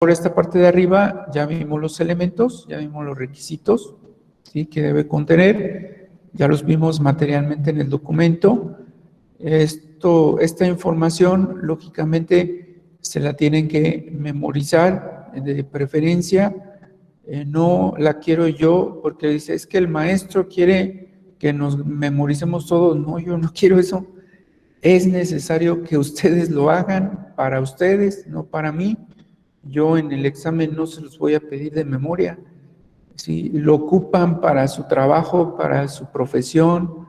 por esta parte de arriba ya vimos los elementos, ya vimos los requisitos, ¿sí?, que debe contener, ya los vimos materialmente en el documento. Esta información, lógicamente, se la tienen que memorizar, de preferencia. No la quiero yo porque dice, es que el maestro quiere que nos memoricemos todo. No, yo no quiero eso. Es necesario que ustedes lo hagan para ustedes, no para mí. Yo en el examen no se los voy a pedir de memoria. Si lo ocupan para su trabajo, para su profesión,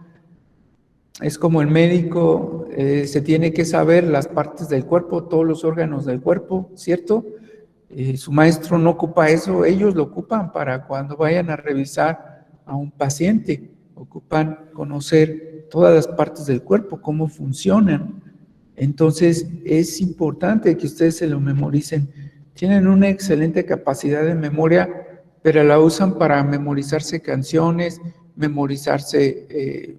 es como el médico, se tiene que saber las partes del cuerpo, todos los órganos del cuerpo, ¿cierto? Su maestro no ocupa eso, ellos lo ocupan para cuando vayan a revisar a un paciente, ocupan conocer todas las partes del cuerpo, cómo funcionan. Entonces, es importante que ustedes se lo memoricen. Tienen una excelente capacidad de memoria, pero la usan para memorizarse canciones, memorizarse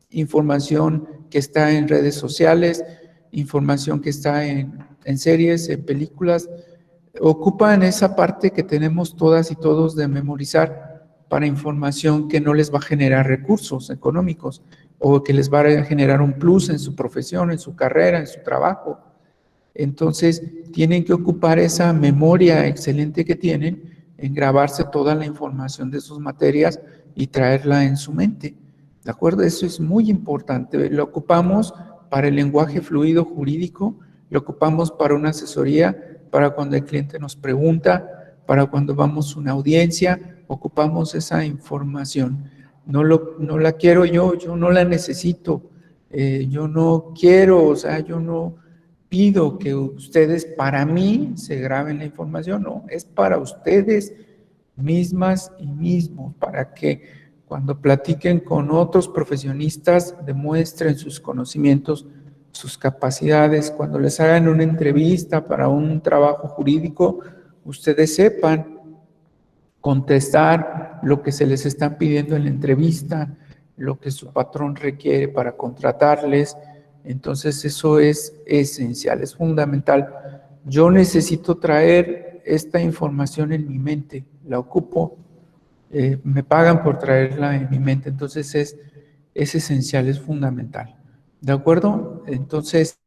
información que está en redes sociales, información que está en series, en películas. Ocupan esa parte que tenemos todas y todos de memorizar para información que no les va a generar recursos económicos o que les va a generar un plus en su profesión, en su carrera, en su trabajo. Entonces, tienen que ocupar esa memoria excelente que tienen en grabarse toda la información de sus materias y traerla en su mente. ¿De acuerdo? Eso es muy importante. Lo ocupamos para el lenguaje fluido jurídico, lo ocupamos para una asesoría, para cuando el cliente nos pregunta, para cuando vamos a una audiencia, ocupamos esa información. No la quiero yo no la necesito, yo no quiero, o sea, yo no pido que ustedes para mí se graben la información, no, es para ustedes mismas y mismos, para que cuando platiquen con otros profesionistas demuestren sus conocimientos, sus capacidades. Cuando les hagan una entrevista para un trabajo jurídico, ustedes sepan contestar lo que se les está pidiendo en la entrevista, lo que su patrón requiere para contratarles. Entonces eso es esencial, es fundamental. Yo necesito traer esta información en mi mente, la ocupo, me pagan por traerla en mi mente, entonces es esencial, es fundamental. ¿De acuerdo? Entonces,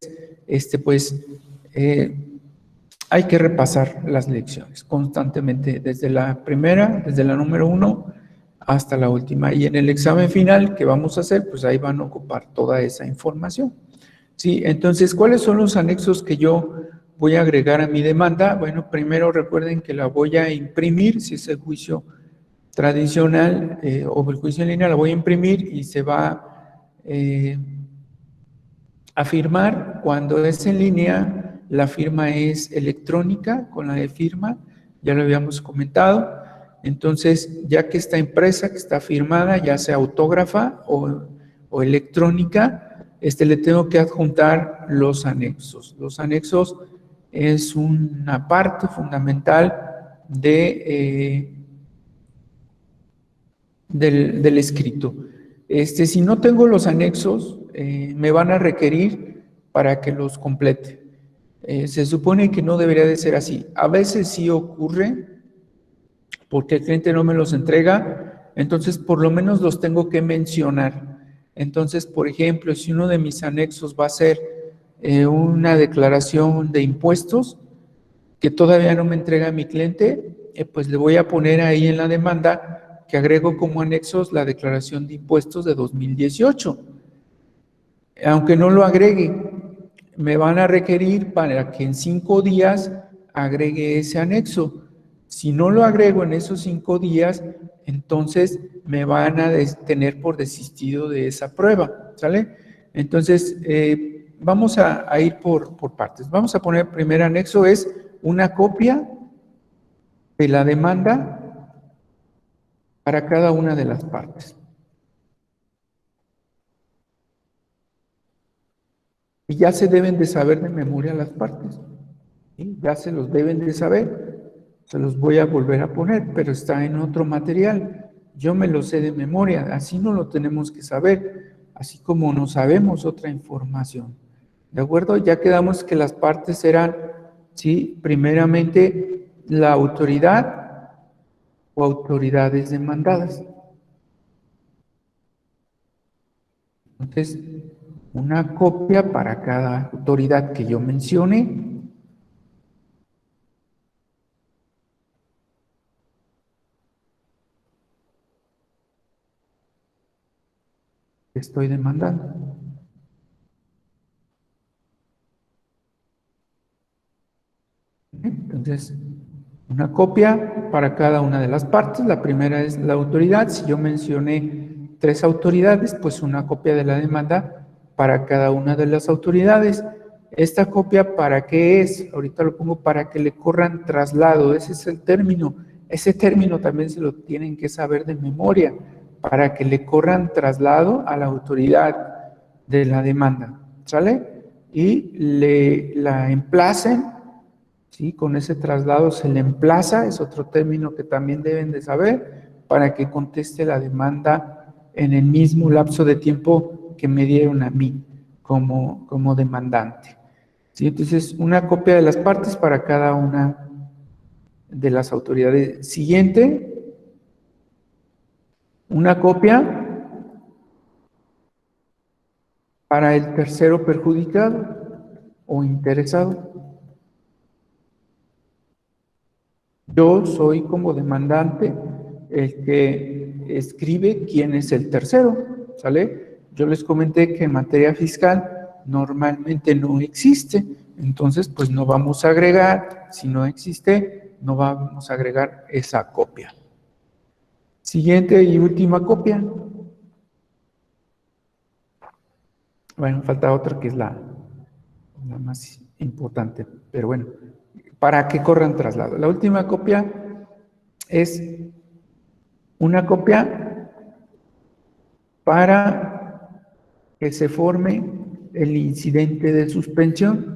hay que repasar las lecciones constantemente, desde la primera, desde la número 1 hasta la última. Y en el examen final que vamos a hacer, pues ahí van a ocupar toda esa información. Sí, entonces, ¿cuáles son los anexos que yo voy a agregar a mi demanda? Bueno, primero recuerden que la voy a imprimir, si es el juicio tradicional o el juicio en línea, la voy a imprimir y se va a firmar. Cuando es en línea, la firma es electrónica con la de firma, ya lo habíamos comentado. Entonces, ya que está impresa, que está firmada, ya sea autógrafa o electrónica, le tengo que adjuntar los anexos. Los anexos es una parte fundamental del escrito. Si no tengo los anexos, me van a requerir para que los complete. Se supone que no debería de ser así. A veces sí ocurre porque el cliente no me los entrega, entonces por lo menos los tengo que mencionar. Entonces, por ejemplo, si uno de mis anexos va a ser una declaración de impuestos que todavía no me entrega mi cliente, pues le voy a poner ahí en la demanda que agrego como anexos la declaración de impuestos de 2018. Aunque no lo agregue, me van a requerir para que en 5 días agregue ese anexo. Si no lo agrego en esos 5 días, entonces me van a tener por desistido de esa prueba, ¿sale? Entonces, vamos a ir por partes. Vamos a poner, el primer anexo es una copia de la demanda para cada una de las partes. Y ya se deben de saber de memoria las partes. ¿Sí? Ya se los deben de saber. Se los voy a volver a poner, pero está en otro material. Yo me lo sé de memoria, así no lo tenemos que saber, así como no sabemos otra información. ¿De acuerdo? Ya quedamos que las partes eran, ¿sí? Primeramente, la autoridad o autoridades demandadas. Entonces, una copia para cada autoridad que yo mencione. Estoy demandando. Entonces, una copia para cada una de las partes. La primera es la autoridad. Si yo mencioné 3 autoridades, pues una copia de la demanda para cada una de las autoridades. ¿Esta copia para qué es? Ahorita lo pongo para que le corran traslado. Ese es el término. Ese término también se lo tienen que saber de memoria, para que le corran traslado a la autoridad de la demanda, ¿sale? Y la emplacen, ¿sí? Con ese traslado se le emplaza, es otro término que también deben de saber, para que conteste la demanda en el mismo lapso de tiempo que me dieron a mí como demandante. ¿Sí? Entonces, una copia de las partes para cada una de las autoridades. Siguiente, una copia para el tercero perjudicado o interesado. Yo soy como demandante el que escribe quién es el tercero, ¿sale? Yo les comenté que en materia fiscal normalmente no existe, entonces pues no vamos a agregar, si no existe, no vamos a agregar esa copia. Siguiente y última copia. Bueno, falta otra que es la más importante, pero bueno, para que corran traslado. La última copia es una copia para que se forme el incidente de suspensión.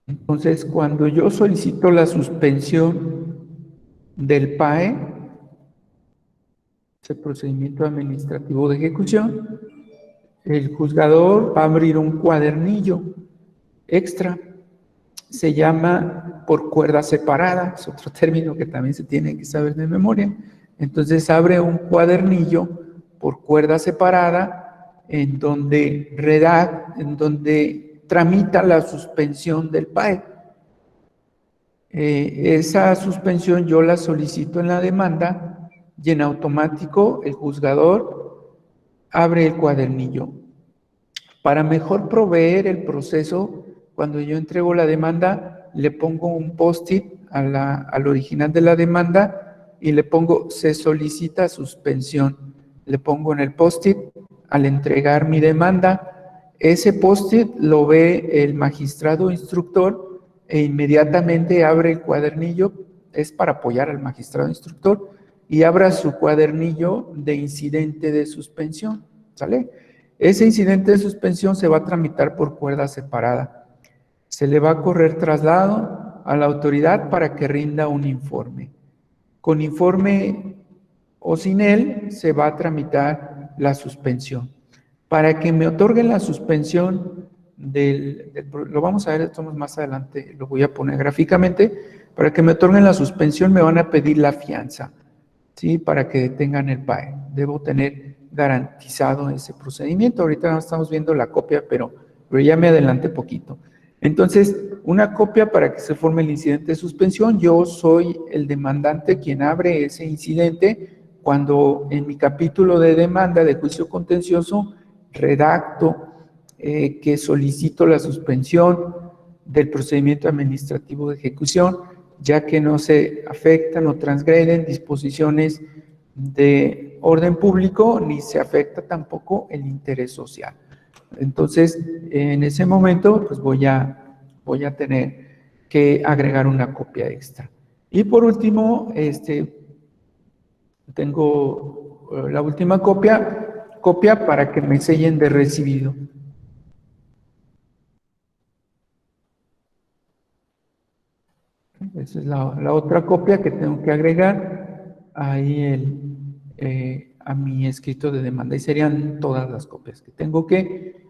Entonces, cuando yo solicito la suspensión del PAE, ese procedimiento administrativo de ejecución, el juzgador va a abrir un cuadernillo extra. Se llama por cuerda separada, es otro término que también se tiene que saber de memoria. Entonces abre un cuadernillo por cuerda separada en donde tramita la suspensión del PAE. Esa suspensión yo la solicito en la demanda y en automático el juzgador abre el cuadernillo. Para mejor proveer el proceso, cuando yo entrego la demanda, le pongo un post-it al original de la demanda y le pongo se solicita suspensión. Le pongo en el post-it al entregar mi demanda. Ese post-it lo ve el magistrado instructor e inmediatamente abre el cuadernillo. Es para apoyar al magistrado instructor y abra su cuadernillo de incidente de suspensión. ¿Sale? Ese incidente de suspensión se va a tramitar por cuerda separada. Se le va a correr traslado a la autoridad para que rinda un informe. Con informe o sin él, se va a tramitar la suspensión. Para que me otorguen la suspensión lo vamos a ver esto más adelante, lo voy a poner gráficamente. Para que me otorguen la suspensión me van a pedir la fianza, ¿sí? Para que detengan el PAE. Debo tener garantizado ese procedimiento. Ahorita no estamos viendo la copia, pero ya me adelanté poquito. Entonces, una copia para que se forme el incidente de suspensión. Yo soy el demandante quien abre ese incidente cuando en mi capítulo de demanda de juicio contencioso redacto que solicito la suspensión del procedimiento administrativo de ejecución, ya que no se afectan o transgreden disposiciones de orden público, ni se afecta tampoco el interés social. Entonces, en ese momento, pues voy a tener que agregar una copia extra. Y por último, tengo la última copia para que me sellen de recibido. Esa es la otra copia que tengo que agregar ahí a mi escrito de demanda. Y serían todas las copias que tengo que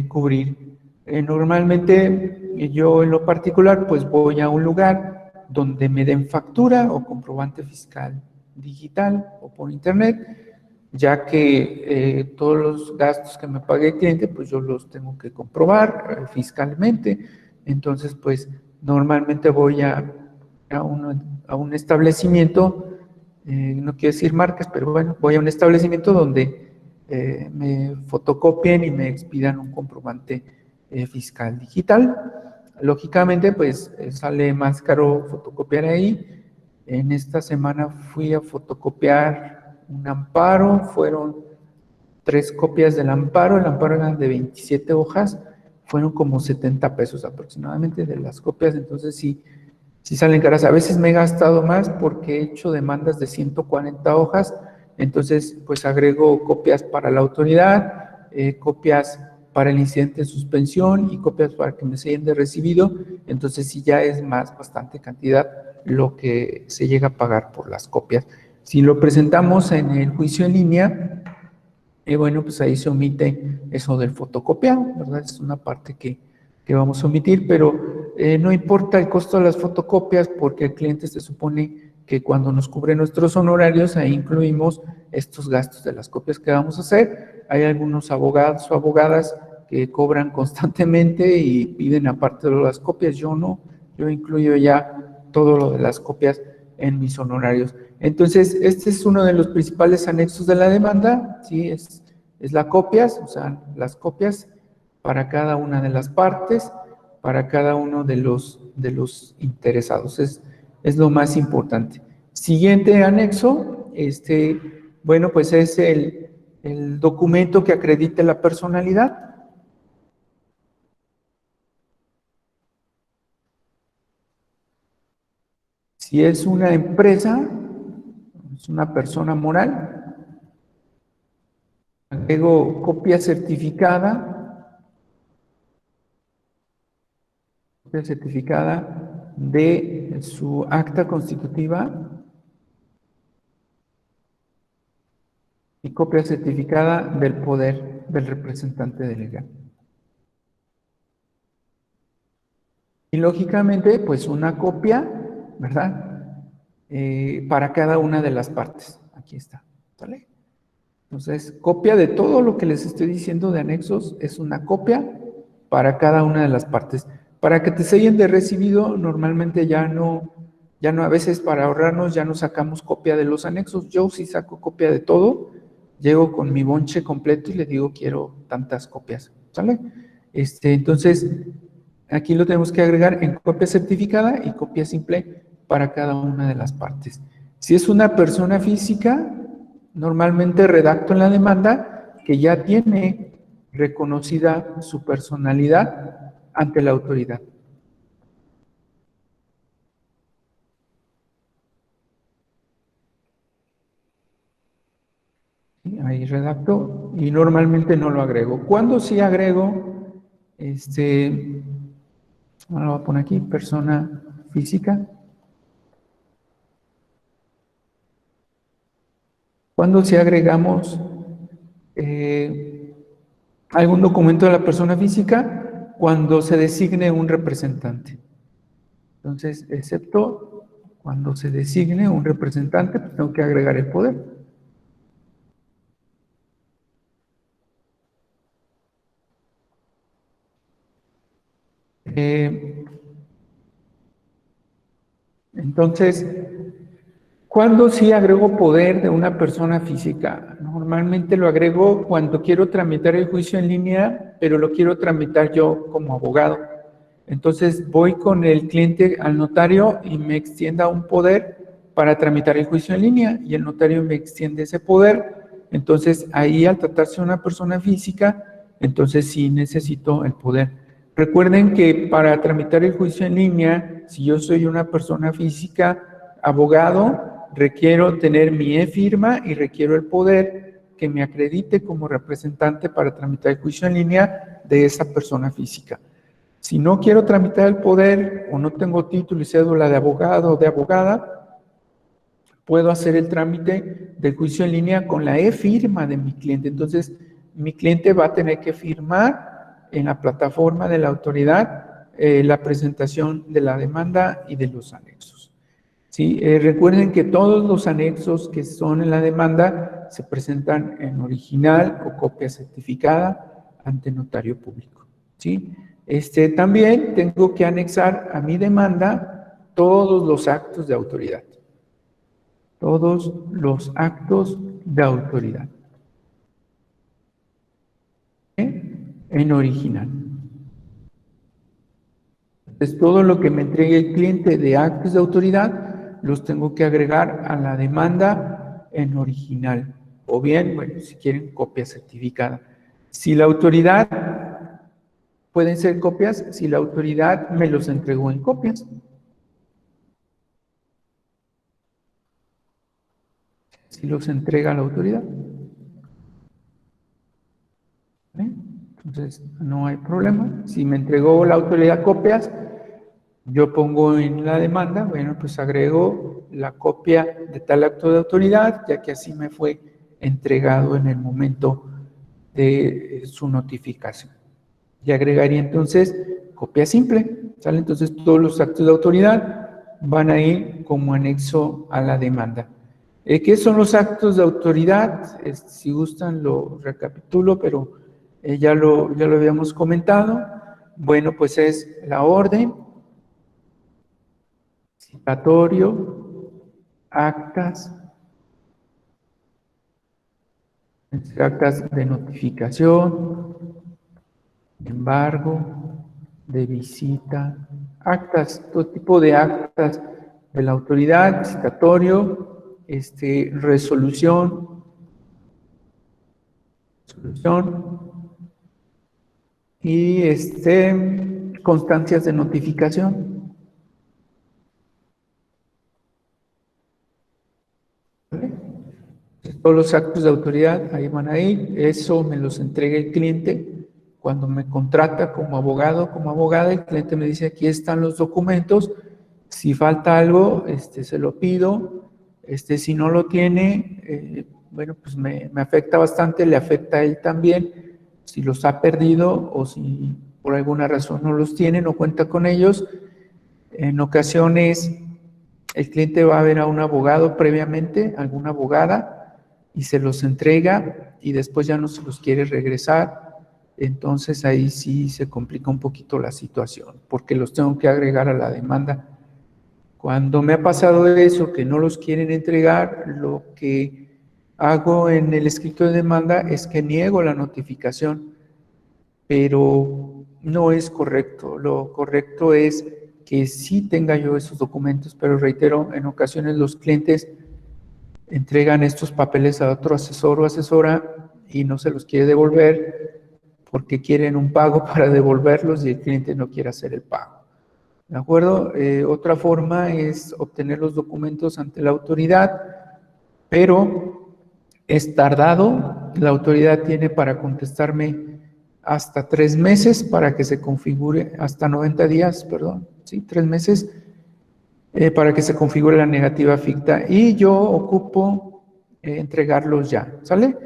cubrir. Normalmente yo en lo particular pues voy a un lugar donde me den factura o comprobante fiscal digital o por internet, ya que todos los gastos que me pague el cliente pues yo los tengo que comprobar fiscalmente. Entonces pues normalmente voy a un establecimiento, no quiero decir marcas, pero bueno, voy a un establecimiento donde me fotocopien y me expidan un comprobante fiscal digital. Lógicamente, pues sale más caro fotocopiar ahí. En esta semana fui a fotocopiar un amparo, fueron 3 copias del amparo, el amparo era de 27 hojas, fueron como 70 pesos aproximadamente de las copias, entonces sí salen caras. A veces me he gastado más porque he hecho demandas de 140 hojas, entonces pues agrego copias para la autoridad, copias para el incidente de suspensión y copias para que me sellen de recibido, entonces sí ya es bastante cantidad lo que se llega a pagar por las copias. Si lo presentamos en el juicio en línea, bueno, pues ahí se omite eso del fotocopiado, ¿verdad? Es una parte que vamos a omitir, pero no importa el costo de las fotocopias porque el cliente se supone que cuando nos cubre nuestros honorarios, ahí incluimos estos gastos de las copias que vamos a hacer. Hay algunos abogados o abogadas que cobran constantemente y piden aparte de las copias, yo no, yo incluyo ya todo lo de las copias en mis honorarios. Entonces, este es uno de los principales anexos de la demanda, ¿sí? Es las copias, o sea, las copias para cada una de las partes, para cada uno de los interesados. Es lo más importante. Siguiente anexo, bueno, pues es el documento que acredite la personalidad. Si es una empresa, es una persona moral, agrego copia certificada de su acta constitutiva y copia certificada del poder del representante delegado. Y lógicamente, pues una copia, ¿verdad? Para cada una de las partes. Aquí está, ¿vale? Entonces, copia de todo lo que les estoy diciendo de anexos es una copia para cada una de las partes. Para que te sellen de recibido, normalmente ya no, a veces para ahorrarnos ya no sacamos copia de los anexos. Yo sí saco copia de todo, llego con mi bonche completo y le digo quiero tantas copias, ¿sale? Entonces, aquí lo tenemos que agregar en copia certificada y copia simple para cada una de las partes. Si es una persona física, normalmente redacto en la demanda que ya tiene reconocida su personalidad ante la autoridad. Ahí redacto y normalmente no lo agrego. ¿Cuándo sí agrego? Ahora lo voy a poner aquí, persona física. ¿Cuándo sí agregamos algún documento de la persona física? Cuando se designe un representante. Entonces, excepto cuando se designe un representante, pues tengo que agregar el poder. Entonces, ¿cuándo sí agrego poder de una persona física? Normalmente lo agrego cuando quiero tramitar el juicio en línea, pero lo quiero tramitar yo como abogado. Entonces voy con el cliente al notario y me extienda un poder para tramitar el juicio en línea y el notario me extiende ese poder. Entonces ahí al tratarse de una persona física, entonces sí necesito el poder. Recuerden que para tramitar el juicio en línea, si yo soy una persona física, abogado, requiero tener mi e-firma y requiero el poder que me acredite como representante para tramitar el juicio en línea de esa persona física. Si no quiero tramitar el poder o no tengo título y cédula de abogado o de abogada, puedo hacer el trámite del juicio en línea con la e-firma de mi cliente. Entonces, mi cliente va a tener que firmar en la plataforma de la autoridad la presentación de la demanda y de los anexos. ¿Sí? Recuerden que todos los anexos que son en la demanda se presentan en original o copia certificada ante notario público. ¿Sí? También tengo que anexar a mi demanda todos los actos de autoridad. Todos los actos de autoridad. En original. Entonces, todo lo que me entregue el cliente de actos de autoridad los tengo que agregar a la demanda en original. O bien, bueno, si quieren, copia certificada. Si la autoridad, pueden ser copias, si la autoridad me los entregó en copias. Si los entrega la autoridad. Entonces, no hay problema. Si me entregó la autoridad copias, yo pongo en la demanda, bueno, pues agrego la copia de tal acto de autoridad, ya que así me fue entregado en el momento de su notificación. Y agregaría entonces copia simple, ¿sale? Entonces todos los actos de autoridad van a ir como anexo a la demanda. ¿Qué son los actos de autoridad? Si gustan lo recapitulo, pero ya lo habíamos comentado. Bueno, pues es la orden, citatorio, actas de notificación, embargo, de visita, actas, todo tipo de actas de la autoridad, citatorio, resolución y constancias de notificación. ¿Vale? Todos los actos de autoridad ahí van a ir, eso me los entrega el cliente. Cuando me contrata como abogado, como abogada, el cliente me dice, aquí están los documentos, si falta algo, se lo pido, si no lo tiene, bueno, pues me afecta bastante, le afecta a él también, si los ha perdido o si por alguna razón no los tiene, no cuenta con ellos. En ocasiones, el cliente va a ver a un abogado previamente, alguna abogada, y se los entrega y después ya no se los quiere regresar. Entonces ahí sí se complica un poquito la situación, porque los tengo que agregar a la demanda. Cuando me ha pasado eso, que no los quieren entregar, lo que hago en el escrito de demanda es que niego la notificación, pero no es correcto. Lo correcto es que sí tenga yo esos documentos, pero reitero, en ocasiones los clientes entregan estos papeles a otro asesor o asesora y no se los quiere devolver porque quieren un pago para devolverlos y el cliente no quiere hacer el pago. ¿De acuerdo? Otra forma es obtener los documentos ante la autoridad, pero es tardado. La autoridad tiene para contestarme hasta 3 meses para que se configure, hasta 90 días, perdón, sí, 3 meses para que se configure la negativa ficta y yo ocupo entregarlos ya, ¿sale?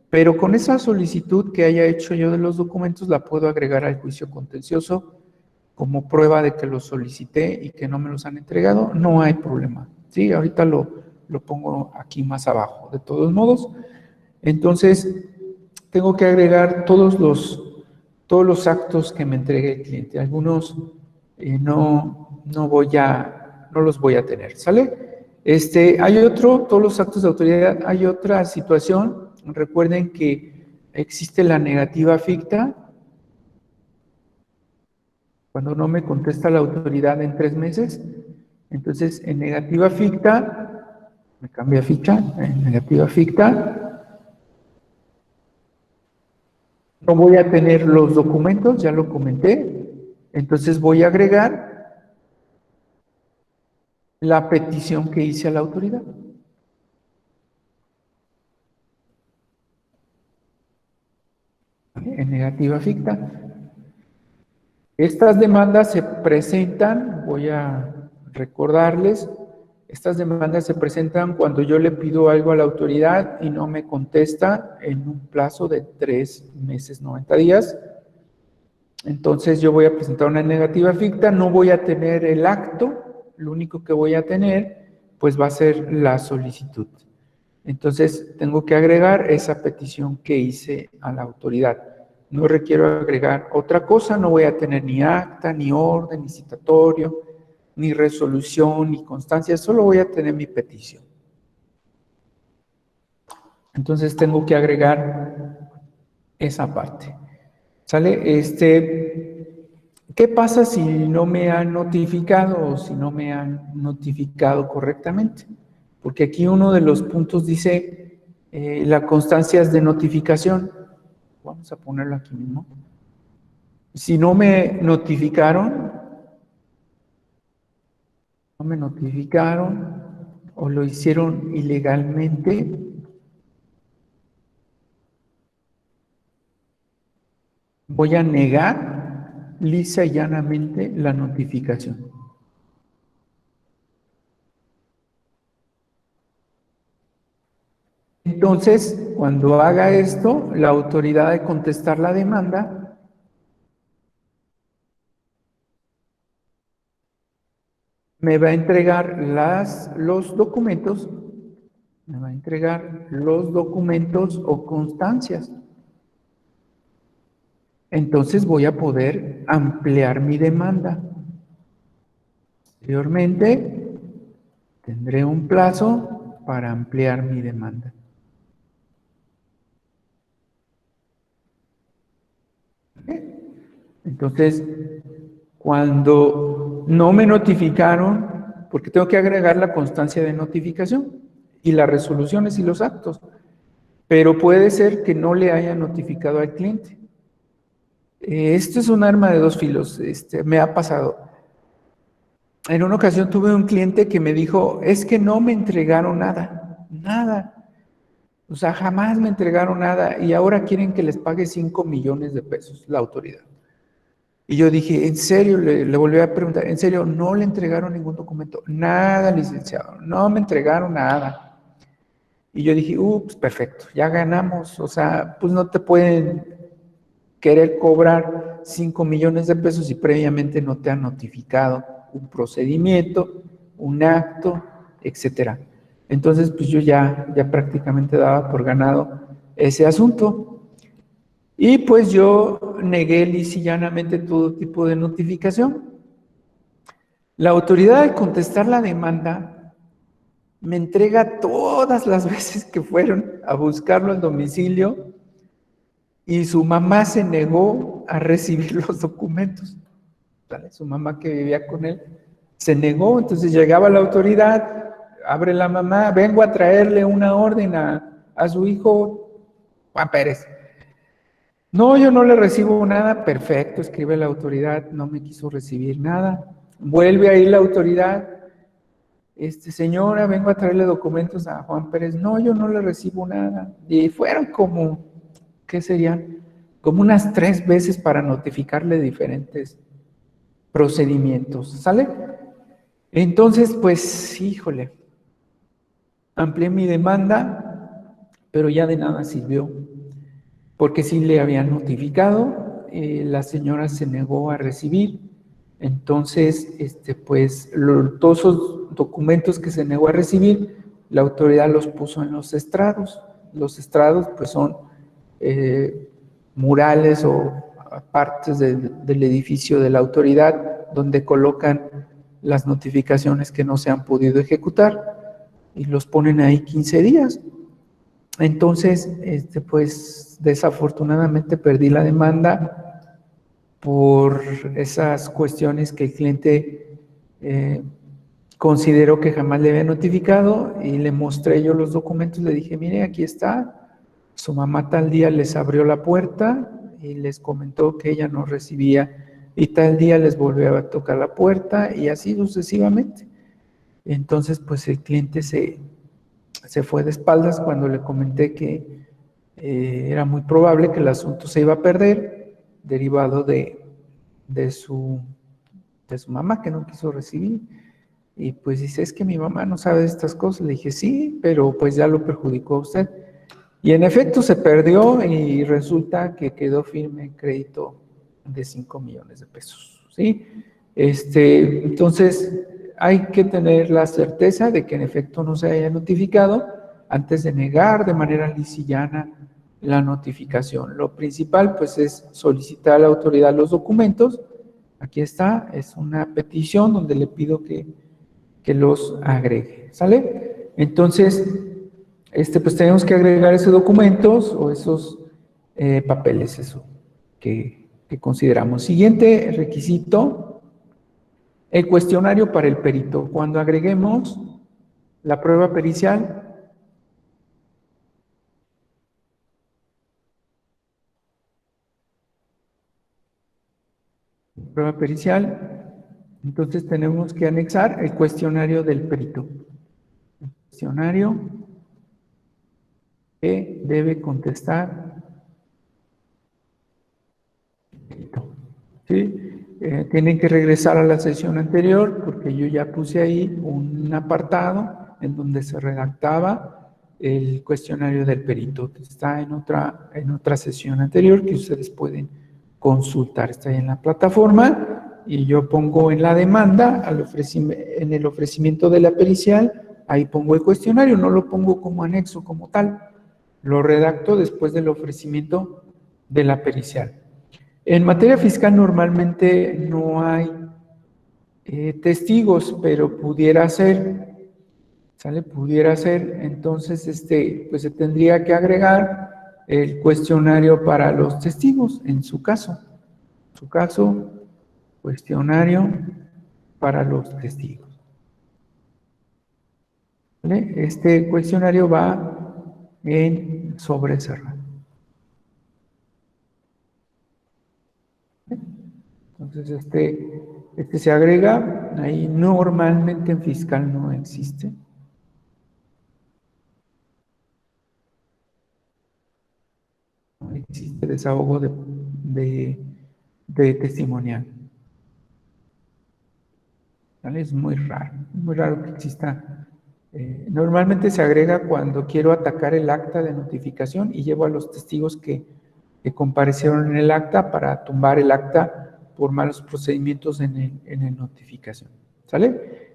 Pero con esa solicitud que haya hecho yo de los documentos la puedo agregar al juicio contencioso como prueba de que los solicité y que no me los han entregado, no hay problema, ¿sí? Ahorita lo pongo aquí más abajo. De todos modos, entonces tengo que agregar todos los actos que me entregue el cliente. Algunos no los voy a tener, ¿sale? Hay todos los actos de autoridad, hay otra situación. Recuerden que existe la negativa ficta. Cuando no me contesta la autoridad en 3 meses, entonces en negativa ficta, me cambia ficha, en negativa ficta, no voy a tener los documentos, ya lo comenté, entonces voy a agregar la petición que hice a la autoridad. En negativa ficta. Estas demandas se presentan, voy a recordarles, estas demandas se presentan cuando yo le pido algo a la autoridad y no me contesta en un plazo de 3 meses, 90 días. Entonces yo voy a presentar una negativa ficta, no voy a tener el acto, lo único que voy a tener pues va a ser la solicitud. Entonces tengo que agregar esa petición que hice a la autoridad. No requiero agregar otra cosa, no voy a tener ni acta, ni orden, ni citatorio, ni resolución, ni constancia, solo voy a tener mi petición. Entonces tengo que agregar esa parte. ¿Sale? ¿Qué pasa si no me han notificado o si no me han notificado correctamente? Porque aquí uno de los puntos dice la constancia es de notificación. Vamos a ponerlo aquí mismo. Si no me notificaron o lo hicieron ilegalmente, voy a negar lisa y llanamente la notificación. Entonces, cuando haga esto, la autoridad de contestar la demanda me va a entregar los documentos, o constancias. Entonces voy a poder ampliar mi demanda. Posteriormente, tendré un plazo para ampliar mi demanda. Entonces, cuando no me notificaron, porque tengo que agregar la constancia de notificación y las resoluciones y los actos, pero puede ser que no le haya notificado al cliente. Esto es un arma de dos filos, me ha pasado. En una ocasión tuve un cliente que me dijo, es que no me entregaron nada. O sea, jamás me entregaron nada y ahora quieren que les pague 5 millones de pesos la autoridad. Y yo dije, ¿en serio? Le volví a preguntar, ¿en serio? ¿No le entregaron ningún documento? Nada, licenciado, no me entregaron nada. Y yo dije, ups, perfecto, ya ganamos. O sea, pues no te pueden querer cobrar 5 millones de pesos si previamente no te han notificado un procedimiento, un acto, etcétera. Entonces, pues yo ya prácticamente daba por ganado ese asunto. Y pues yo negué lisa y llanamente todo tipo de notificación. La autoridad al contestar la demanda me entrega todas las veces que fueron a buscarlo al domicilio y su mamá se negó a recibir los documentos. ¿Vale? Su mamá que vivía con él se negó, entonces llegaba la autoridad, abre la mamá, vengo a traerle una orden a su hijo Juan Pérez. No, yo no le recibo nada, perfecto, escribe la autoridad, no me quiso recibir nada. Vuelve a ir la autoridad, señora, vengo a traerle documentos a Juan Pérez. No, yo no le recibo nada. Y fueron como, ¿qué serían? Como unas 3 veces para notificarle diferentes procedimientos, ¿sale? Entonces, pues, híjole, amplié mi demanda, pero ya de nada sirvió, porque sí le habían notificado, la señora se negó a recibir, entonces, pues, todos esos documentos que se negó a recibir, la autoridad los puso en los estrados. Los estrados, pues, son murales o partes del edificio de la autoridad donde colocan las notificaciones que no se han podido ejecutar y los ponen ahí 15 días. Entonces, pues desafortunadamente perdí la demanda por esas cuestiones que el cliente consideró que jamás le había notificado y le mostré yo los documentos, le dije, mire, aquí está, su mamá tal día les abrió la puerta y les comentó que ella no recibía y tal día les volvió a tocar la puerta y así sucesivamente. Entonces, pues el cliente se fue de espaldas cuando le comenté que era muy probable que el asunto se iba a perder derivado de su mamá que no quiso recibir. Y pues dice, es que mi mamá no sabe de estas cosas. Le dije, sí, pero pues ya lo perjudicó a usted. Y en efecto se perdió y resulta que quedó firme crédito de 5 millones de pesos, ¿sí? Entonces, hay que tener la certeza de que en efecto no se haya notificado antes de negar de manera lisillana la notificación. Lo principal, pues, es solicitar a la autoridad los documentos. Aquí está, es una petición donde le pido que los agregue, ¿sale? Entonces, pues tenemos que agregar esos documentos o esos papeles, eso que consideramos. Siguiente requisito, el cuestionario para el perito. Cuando agreguemos la prueba pericial, entonces tenemos que anexar el cuestionario del perito. El cuestionario que debe contestar el perito. ¿Sí? Tienen que regresar a la sesión anterior porque yo ya puse ahí un apartado en donde se redactaba el cuestionario del perito. Está en otra sesión anterior que ustedes pueden consultar. Está ahí en la plataforma y yo pongo en la demanda, en el ofrecimiento de la pericial, ahí pongo el cuestionario, no lo pongo como anexo como tal, lo redacto después del ofrecimiento de la pericial. En materia fiscal normalmente no hay testigos, pero pudiera ser, ¿sale? Pudiera ser, entonces, pues se tendría que agregar el cuestionario para los testigos, en su caso. En su caso, cuestionario para los testigos. ¿Vale? Este cuestionario va en sobre cerrado. Entonces, este se agrega, ahí normalmente en fiscal no existe. No existe desahogo de testimonial. ¿Vale? Es muy raro que exista. Normalmente se agrega cuando quiero atacar el acta de notificación y llevo a los testigos que comparecieron en el acta para tumbar el acta por malos procedimientos en el notificación. ¿Sale?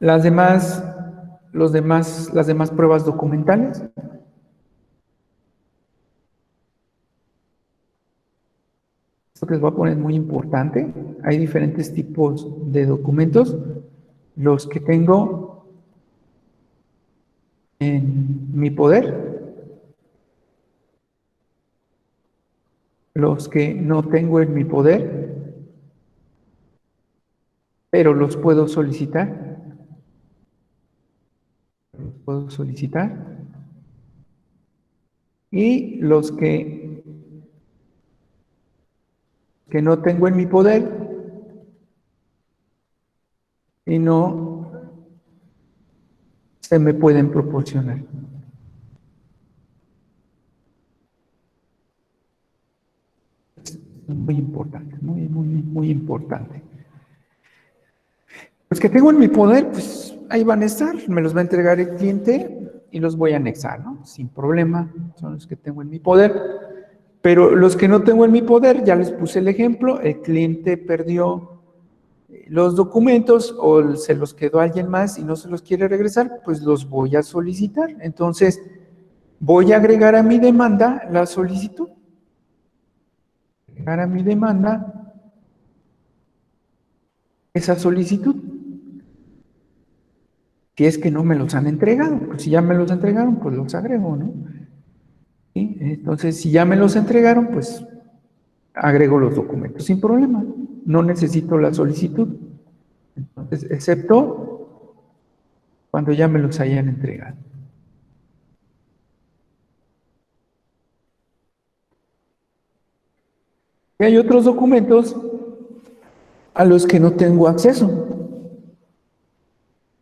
Las demás pruebas documentales. Esto que les voy a poner es muy importante. Hay diferentes tipos de documentos. Los que tengo en mi poder, los que no tengo en mi poder, pero los puedo solicitar. Y los que no tengo en mi poder y no se me pueden proporcionar. Es muy importante, muy importante. Los que tengo en mi poder, pues ahí van a estar, me los va a entregar el cliente y los voy a anexar, ¿no? Sin problema, son los que tengo en mi poder. Pero los que no tengo en mi poder, ya les puse el ejemplo, el cliente perdió los documentos o se los quedó alguien más y no se los quiere regresar, pues los voy a solicitar. Entonces, voy a agregar a mi demanda la solicitud. Agregar a mi demanda esa solicitud. Si es que no me los han entregado, pues si ya me los entregaron, pues los agrego, ¿no? ¿Sí? Entonces, si ya me los entregaron, pues agrego los documentos sin problema. No necesito la solicitud. Entonces, excepto cuando ya me los hayan entregado. Y hay otros documentos a los que no tengo acceso.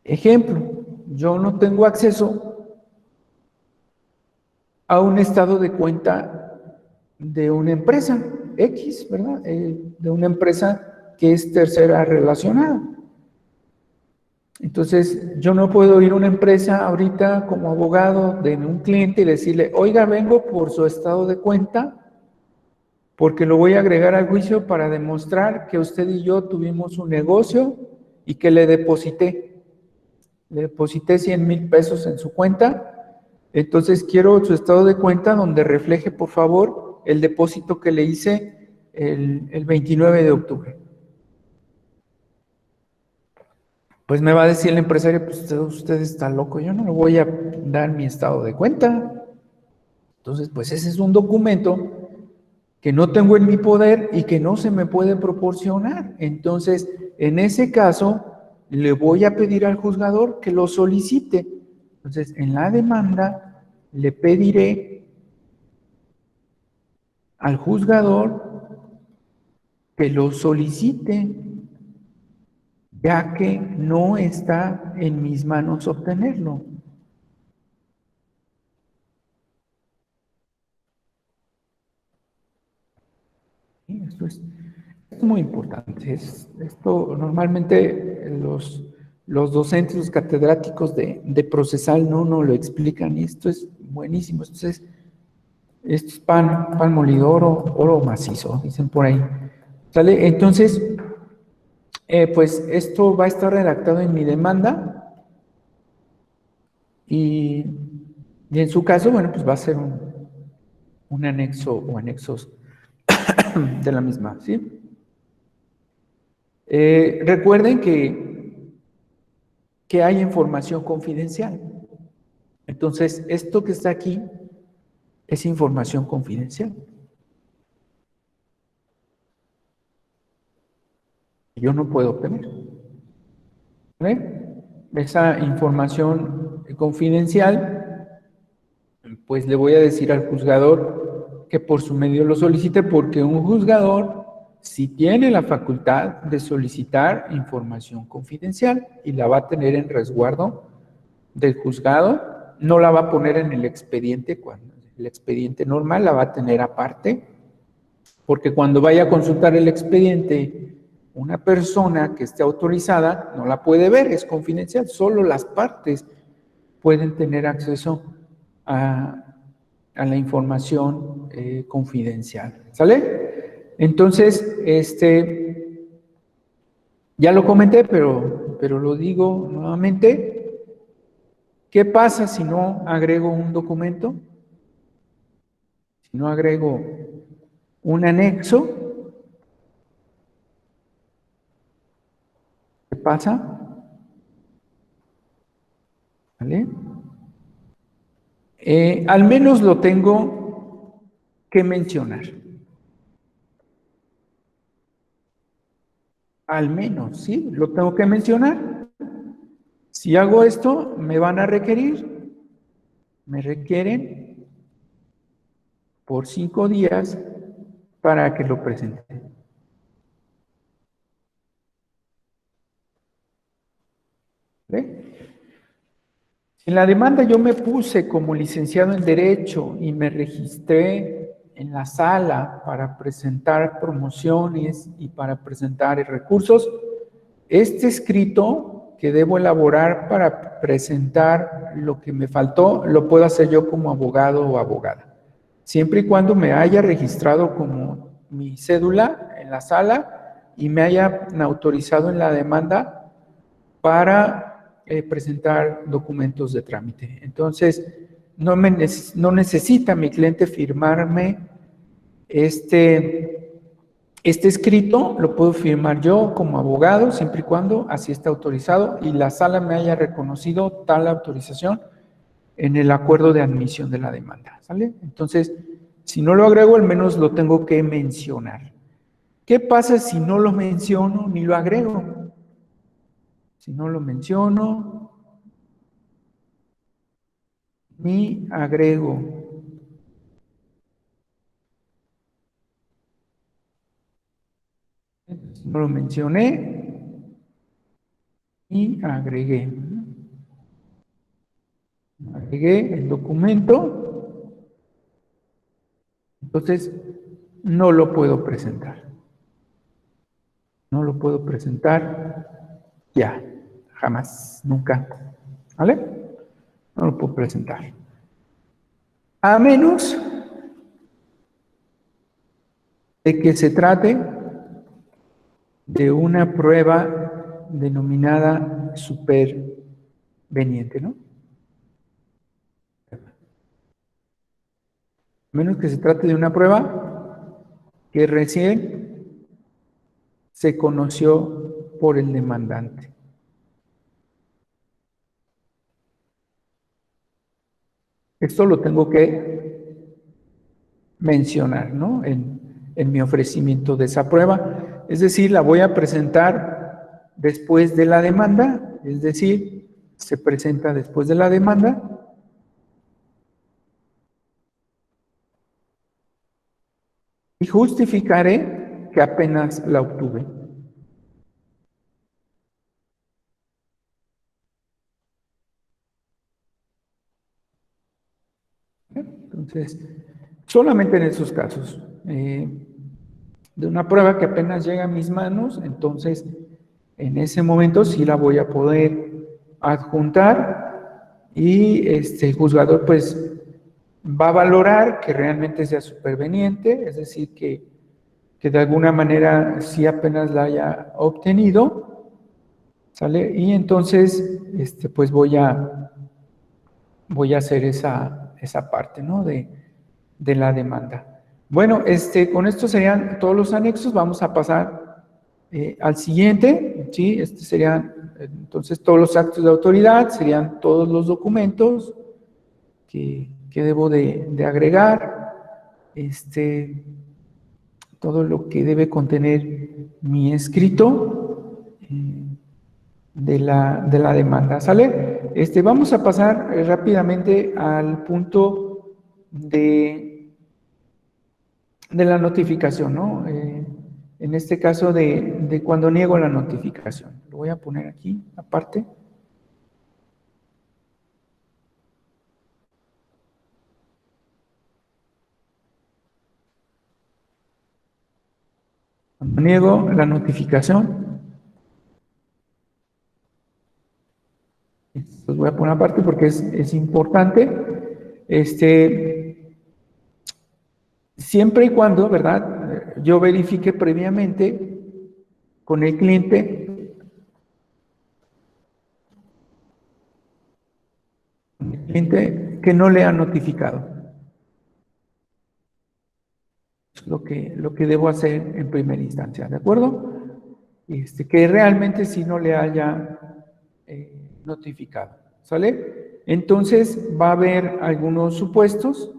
Ejemplo, yo no tengo acceso a un estado de cuenta de una empresa X, ¿verdad? De una empresa que es tercera relacionada. Entonces, yo no puedo ir a una empresa ahorita como abogado de un cliente y decirle, oiga, vengo por su estado de cuenta porque lo voy a agregar al juicio para demostrar que usted y yo tuvimos un negocio y que le deposité 100,000 pesos en su cuenta. Entonces quiero su estado de cuenta donde refleje, por favor, el depósito que le hice el 29 de octubre. Pues me va a decir el empresario, pues usted está loco, yo no le voy a dar mi estado de cuenta. Entonces, pues ese es un documento que no tengo en mi poder y que no se me puede proporcionar. Entonces, en ese caso, le voy a pedir al juzgador que lo solicite. Entonces, en la demanda, le pediré al juzgador que lo solicite, ya que no está en mis manos obtenerlo. Sí, esto es muy importante. Esto normalmente los docentes, los catedráticos de procesal no lo explican y esto es buenísimo. Esto es pan molido, oro macizo, dicen por ahí. ¿Sale? Entonces, pues esto va a estar redactado en mi demanda y en su caso, bueno, pues va a ser un anexo o anexos de la misma, ¿sí? Recuerden que hay información confidencial. Entonces, esto que está aquí es información confidencial. Yo no puedo obtener. ¿Ve? Esa información confidencial, pues le voy a decir al juzgador que por su medio lo solicite, porque un juzgador sí tiene la facultad de solicitar información confidencial y la va a tener en resguardo del juzgado, no la va a poner en el expediente, cuando el expediente normal la va a tener aparte, porque cuando vaya a consultar el expediente, una persona que esté autorizada no la puede ver, es confidencial, solo las partes pueden tener acceso a la información confidencial, ¿sale? Entonces, ya lo comenté, pero lo digo nuevamente. ¿Qué pasa si no agrego un documento? Si no agrego un anexo, ¿qué pasa? ¿Vale? Al menos lo tengo que mencionar. Al menos, ¿sí? Lo tengo que mencionar. Si hago esto, me van a requerir, me requieren por 5 días para que lo presente. ¿Ve? En la demanda yo me puse como licenciado en Derecho y me registré en la sala para presentar promociones y para presentar recursos. Este escrito que debo elaborar para presentar lo que me faltó, lo puedo hacer yo como abogado o abogada, siempre y cuando me haya registrado como mi cédula en la sala y me hayan autorizado en la demanda para presentar documentos de trámite. Entonces, no necesita mi cliente firmarme este escrito, lo puedo firmar yo como abogado, siempre y cuando así esté autorizado y la sala me haya reconocido tal autorización en el acuerdo de admisión de la demanda, ¿sale? Entonces, si no lo agrego, al menos lo tengo que mencionar. ¿Qué pasa si no lo menciono ni lo agrego? Si no lo menciono ni agrego. No lo mencioné y agregué. Agregué el documento, entonces no lo puedo presentar. No lo puedo presentar ya, jamás, nunca. ¿Vale? No lo puedo presentar. A menos de que se trate de una prueba denominada superveniente, ¿no? A menos que se trate de una prueba que recién se conoció por el demandante. Esto lo tengo que mencionar, ¿no? En mi ofrecimiento de esa prueba. Es decir, la voy a presentar después de la demanda, es decir, se presenta después de la demanda. Y justificaré que apenas la obtuve. Entonces, solamente en esos casos, de una prueba que apenas llega a mis manos, entonces en ese momento sí la voy a poder adjuntar y el juzgador pues va a valorar que realmente sea superveniente, es decir, que de alguna manera sí apenas la haya obtenido, ¿sale? Y entonces pues voy a hacer esa parte, ¿no? De la demanda. Bueno, con esto serían todos los anexos. Vamos a pasar al siguiente, ¿sí? Serían entonces todos los actos de autoridad, serían todos los documentos que debo de agregar, todo lo que debe contener mi escrito de la demanda, ¿sale? Vamos a pasar rápidamente al punto de la notificación, ¿no? En este caso de cuando niego la notificación. Lo voy a poner aquí, aparte. Cuando niego la notificación, los voy a poner aparte porque es importante. Siempre y cuando, ¿verdad? Yo verifique previamente con el cliente que no le ha notificado. Es lo que debo hacer en primera instancia, ¿de acuerdo? Que realmente sí no le haya notificado, ¿sale? Entonces va a haber algunos supuestos.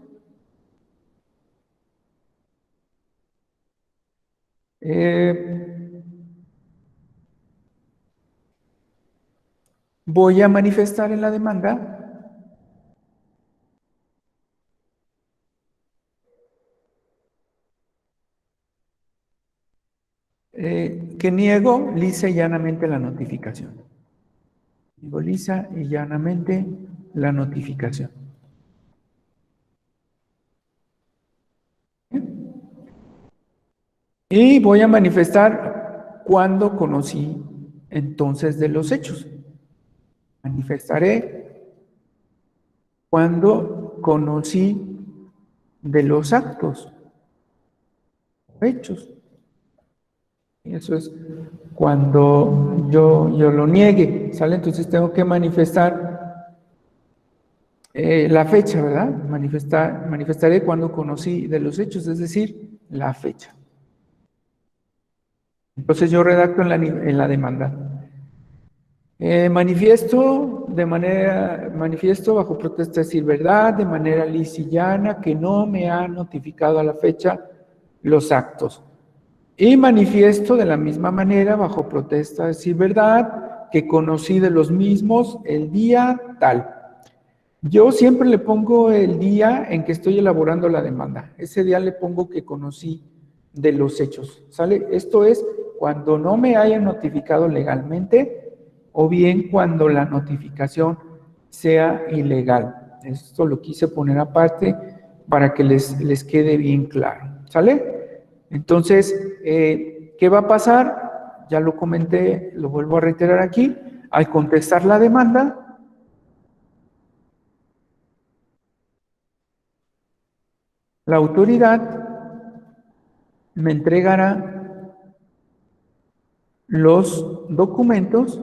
Voy a manifestar en la demanda que niego lisa y llanamente la notificación. Niego lisa y llanamente la notificación. Y voy a manifestar cuando conocí entonces de los hechos. Manifestaré cuando conocí de los actos o hechos. Y eso es cuando yo lo niegue, ¿sale? Entonces tengo que manifestar la fecha, ¿verdad? Manifestaré cuando conocí de los hechos, es decir, la fecha. Entonces yo redacto en la demanda. Manifiesto bajo protesta de decir verdad, de manera lisa y llana, que no me ha notificado a la fecha los actos. Y manifiesto de la misma manera, bajo protesta de decir verdad, que conocí de los mismos el día tal. Yo siempre le pongo el día en que estoy elaborando la demanda. Ese día le pongo que conocí de los hechos, ¿sale? Esto es cuando no me hayan notificado legalmente o bien cuando la notificación sea ilegal. Esto lo quise poner aparte para que les quede bien claro, ¿sale? Entonces, ¿qué va a pasar? Ya lo comenté, lo vuelvo a reiterar aquí. Al contestar la demanda, la autoridad me entregará los documentos,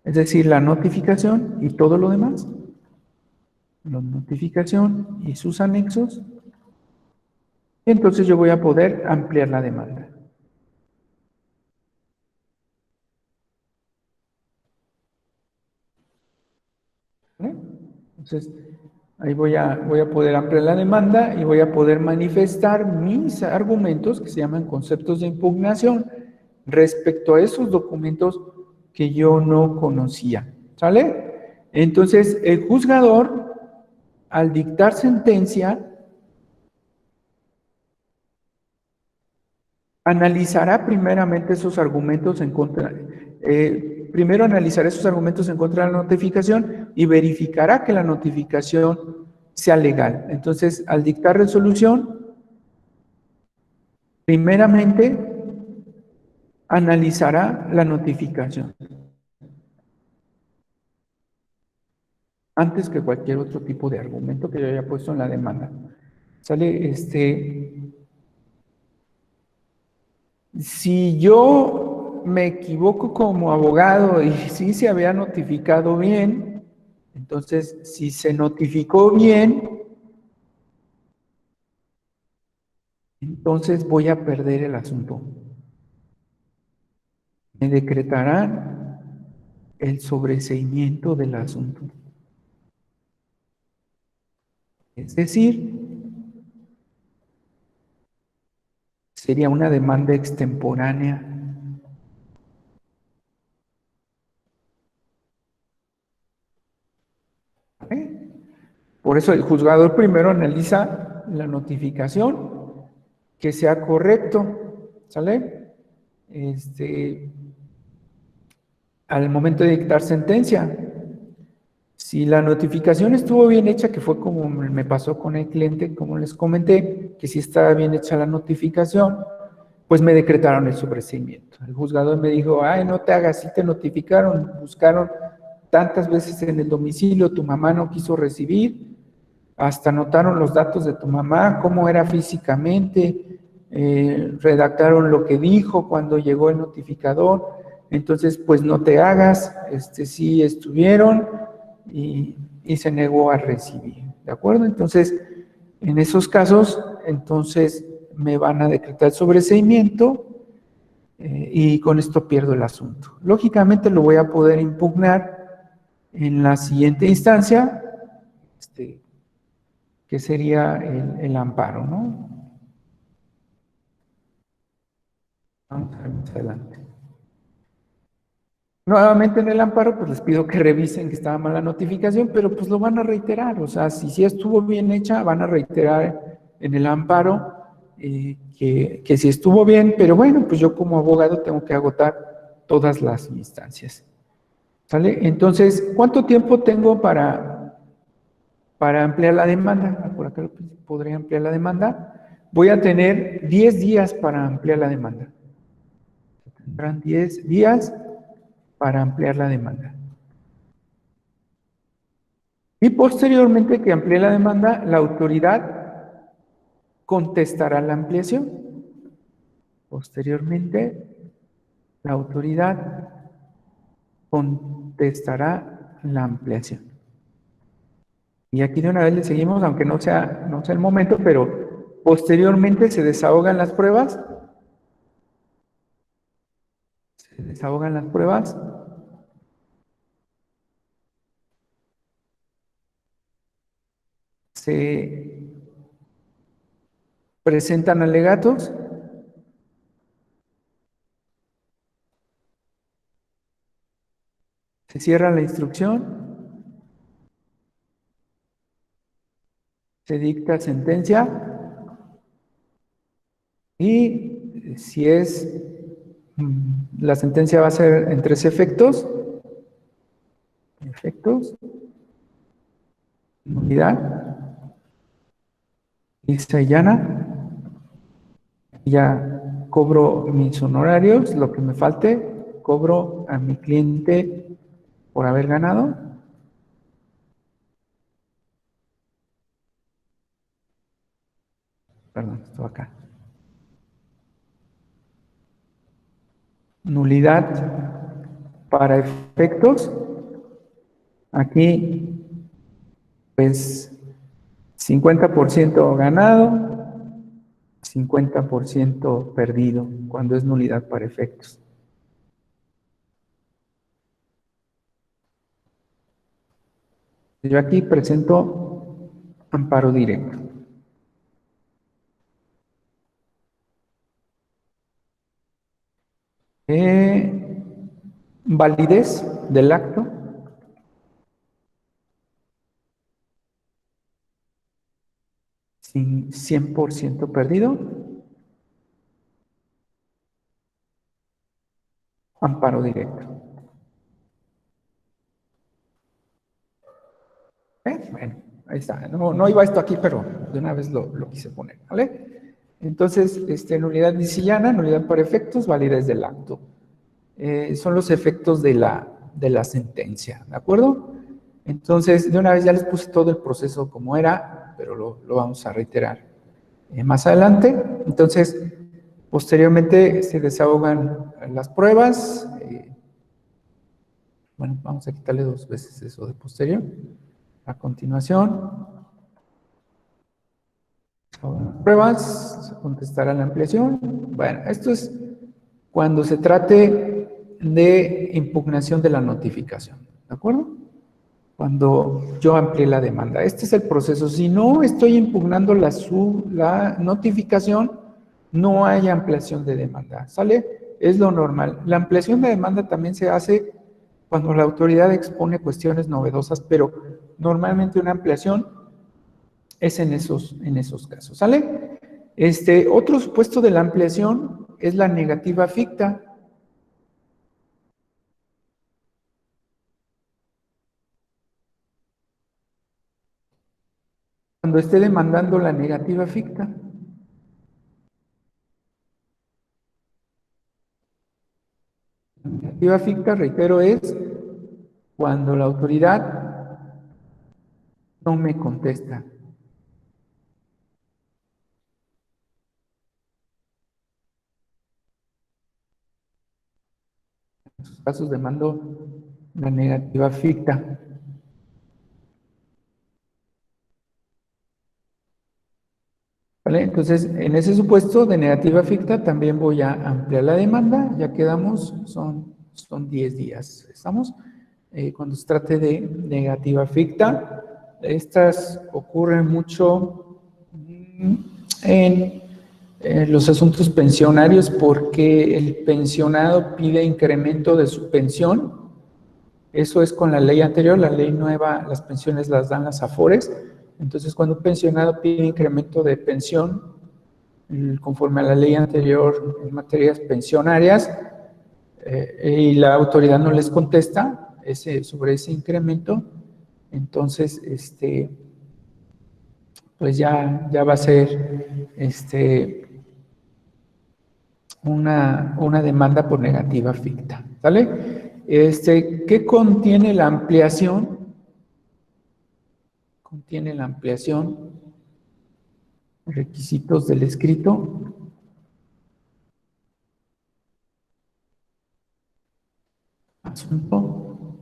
es decir, la notificación y todo lo demás, la notificación y sus anexos, y entonces yo voy a poder ampliar la demanda. ¿Vale? Entonces, ahí voy a poder ampliar la demanda y voy a poder manifestar mis argumentos, que se llaman conceptos de impugnación, respecto a esos documentos que yo no conocía. ¿Sale? Entonces, el juzgador, al dictar sentencia, analizará primeramente esos argumentos en contra, primero analizará esos argumentos en contra de la notificación y verificará que la notificación sea legal. Entonces, al dictar resolución, primeramente analizará la notificación antes que cualquier otro tipo de argumento que yo haya puesto en la demanda. ¿Sale? Si yo me equivoco como abogado y sí se había notificado bien, entonces si se notificó bien, entonces voy a perder el asunto. Me decretarán el sobreseimiento del asunto. Es decir, sería una demanda extemporánea. ¿Eh? Por eso el juzgador primero analiza la notificación, que sea correcto, ¿sale? Al momento de dictar sentencia, si la notificación estuvo bien hecha, que fue como me pasó con el cliente, como les comenté, que si estaba bien hecha la notificación, pues me decretaron el sobreseimiento. El juzgador me dijo, ay, no te hagas, sí te notificaron, buscaron tantas veces en el domicilio, tu mamá no quiso recibir, hasta anotaron los datos de tu mamá, cómo era físicamente, redactaron lo que dijo cuando llegó el notificador, entonces pues no te hagas, sí estuvieron y se negó a recibir, ¿de acuerdo? Entonces, en esos casos, entonces me van a decretar sobreseimiento y con esto pierdo el asunto. Lógicamente lo voy a poder impugnar en la siguiente instancia, que sería el amparo, ¿no? Vamos a ver más adelante. Nuevamente en el amparo, pues les pido que revisen que estaba mal la notificación, pero pues lo van a reiterar, o sea, si estuvo bien hecha, van a reiterar en el amparo que sí estuvo bien, pero bueno, pues yo como abogado tengo que agotar todas las instancias. ¿Sale? Entonces, ¿cuánto tiempo tengo para ampliar la demanda? Por acá podría ampliar la demanda. Voy a tener 10 días para ampliar la demanda. Tendrán 10 días para ampliar la demanda. Y posteriormente que amplíe la demanda, la autoridad contestará la ampliación. Posteriormente, la autoridad contestará la ampliación. Y aquí de una vez le seguimos, aunque no sea el momento, pero posteriormente se desahogan las pruebas. Se desahogan las pruebas. Se presentan alegatos. Se cierra la instrucción. Se dicta sentencia. Y si la sentencia va a ser en 3 efectos. Nulidad. Lisa y llana. Ya cobro mis honorarios, lo que me falte, cobro a mi cliente por haber ganado. Perdón, esto acá. Nulidad para efectos. Aquí, pues, 50% ganado, 50% perdido, cuando es nulidad para efectos. Yo aquí presento amparo directo. Validez del acto. Sin 100% perdido. Amparo directo. Bueno, ahí está. No iba esto aquí, pero de una vez lo quise poner, ¿vale? Entonces, nulidad disillana, nulidad para efectos, validez del acto. Son los efectos de la sentencia, ¿de acuerdo? Entonces, de una vez ya les puse todo el proceso como era, pero lo vamos a reiterar más adelante. Entonces, posteriormente se desahogan las pruebas. Bueno, vamos a quitarle 2 veces eso de posterior. A continuación, pruebas, contestará la ampliación. Bueno, esto es cuando se trate de impugnación de la notificación, ¿de acuerdo? Cuando yo amplié la demanda. Este es el proceso. Si no estoy impugnando la notificación, no hay ampliación de demanda, ¿sale? Es lo normal. La ampliación de demanda también se hace cuando la autoridad expone cuestiones novedosas, pero normalmente una ampliación es en esos casos, ¿sale? Otro supuesto de la ampliación es la negativa ficta. Cuando esté demandando la negativa ficta. La negativa ficta, reitero, es cuando la autoridad no me contesta. En esos casos demando la negativa ficta. ¿Vale? Entonces, en ese supuesto de negativa ficta también voy a ampliar la demanda. Ya quedamos, son 10 días. ¿Estamos? Cuando se trate de negativa ficta, estas ocurren mucho en los asuntos pensionarios porque el pensionado pide incremento de su pensión. Eso es con la ley anterior, la ley nueva, las pensiones las dan las AFORES. Entonces, cuando un pensionado pide incremento de pensión, conforme a la ley anterior en materias pensionarias, y la autoridad no les contesta sobre ese incremento, entonces, pues ya va a ser una demanda por negativa ficta, ¿sale? ¿Qué contiene la ampliación? Contiene la ampliación, requisitos del escrito, asunto,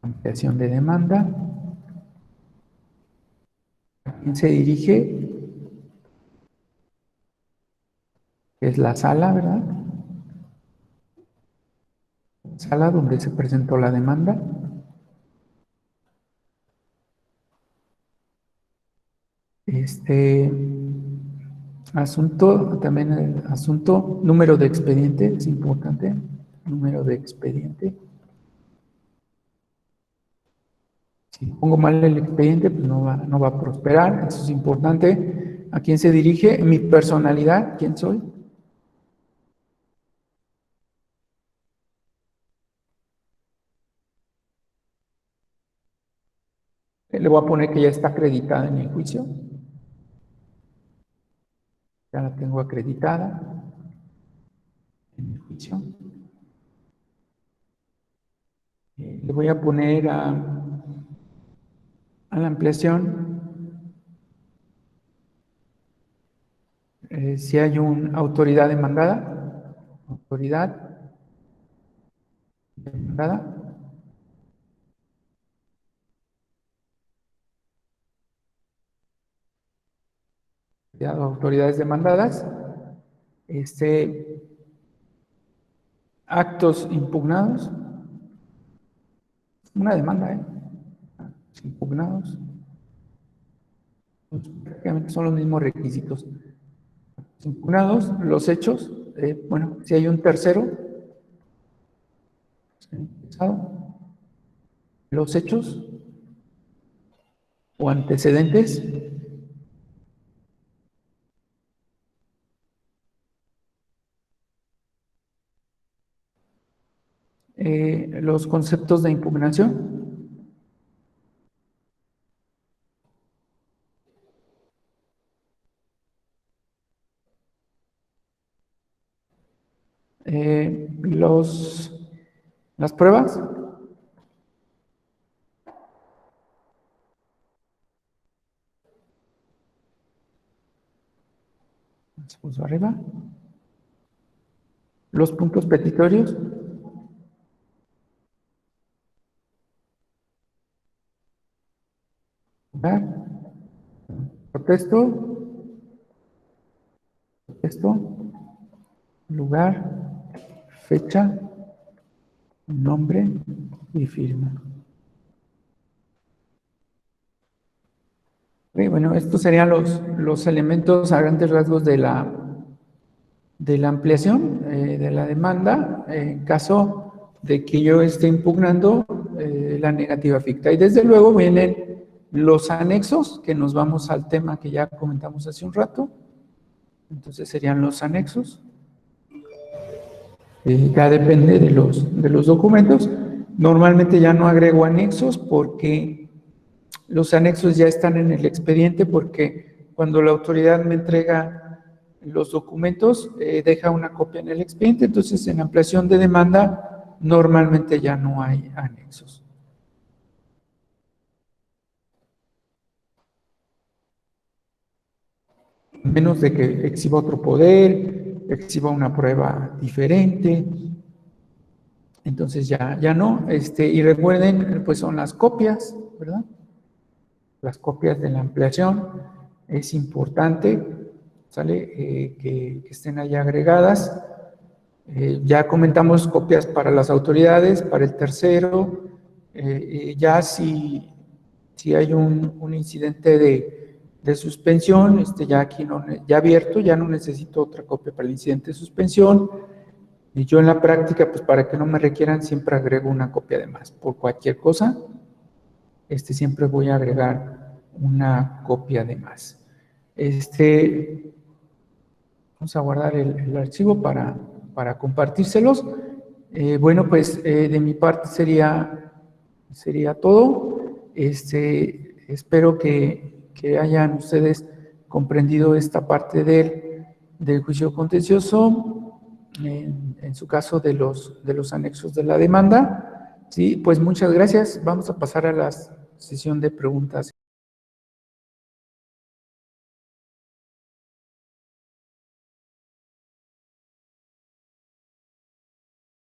ampliación de demanda, a quién se dirige, que es la sala, ¿verdad? Sala donde se presentó la demanda. Asunto, también el asunto, número de expediente, es importante, número de expediente. Si pongo mal el expediente, pues no va a prosperar, eso es importante. ¿A quién se dirige? Mi personalidad, ¿quién soy? Le voy a poner que ya está acreditada en el juicio. Ya la tengo acreditada en el juicio. Le voy a poner a la ampliación si hay una autoridad demandada, autoridades demandadas, actos impugnados, una demanda, impugnados, pues, prácticamente son los mismos requisitos. Impugnados, los hechos, bueno, si hay un tercero, los hechos o antecedentes, los conceptos de impugnación, las pruebas, se puso arriba, los puntos petitorios, protesto, lugar, fecha, nombre y firma. Bueno, estos serían los elementos a grandes rasgos de la ampliación de la demanda en caso de que yo esté impugnando la negativa ficta. Y desde luego vienen los anexos, que nos vamos al tema que ya comentamos hace un rato. Entonces serían los anexos. Ya depende de los documentos. Normalmente ya no agrego anexos porque los anexos ya están en el expediente, porque cuando la autoridad me entrega los documentos, deja una copia en el expediente. Entonces, en ampliación de demanda, normalmente ya no hay anexos. Menos de que exhiba otro poder, exhiba una prueba diferente. Entonces ya no. Y recuerden, pues son las copias, ¿verdad? Las copias de la ampliación. Es importante, ¿sale? Que estén ahí agregadas. Ya comentamos copias para las autoridades, para el tercero. Ya si hay un incidente de suspensión, ya aquí ya abierto, ya no necesito otra copia para el incidente de suspensión. Y yo en la práctica, pues para que no me requieran, siempre agrego una copia de más. Por cualquier cosa, siempre voy a agregar una copia de más. Vamos a guardar el archivo para compartírselos. Bueno, pues de mi parte sería todo. Espero que hayan ustedes comprendido esta parte del juicio contencioso, en su caso de los anexos de la demanda. Sí, pues muchas gracias. Vamos a pasar a la sesión de preguntas.